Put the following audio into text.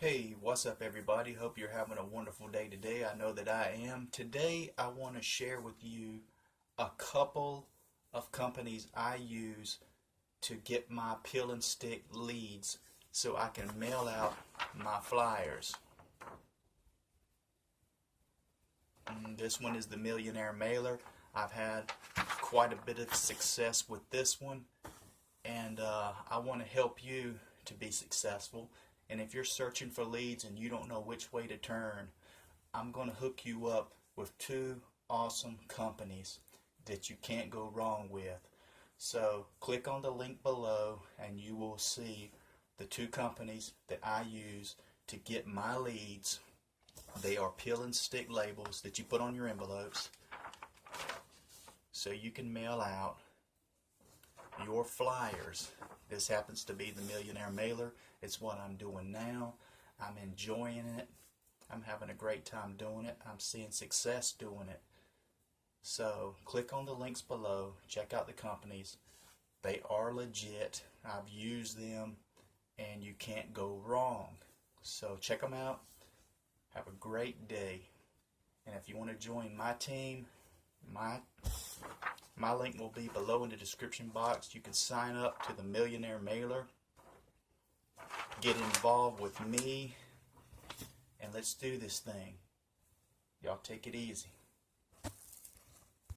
Hey, what's up everybody? Hope you're having a wonderful day today. I know that I am. Today I want to share with you a couple of companies I use to get my peel and stick leads so I can mail out my flyers. This one is the Millionaire Mailer. I've had quite a bit of success with this one, and I want to help you to be successful. And if you're searching for leads and you don't know which way to turn, I'm going to hook you up with two awesome companies that you can't go wrong with. So click on the link below and you will see the two companies that I use to get my leads. They are peel and stick labels that you put on your envelopes so you can mail out your flyers. This happens to be the Millionaire Mailer. It's what I'm doing now. I'm enjoying it. I'm having a great time doing it. I'm seeing success doing it. So click on the links below. Check out the companies. They are legit. I've used them and you can't go wrong. So check them out. Have a great day. And if you want to join my team, my link will be below in the description box. You can sign up to the Millionaire Mailer. Get involved with me. And let's do this thing. Y'all take it easy.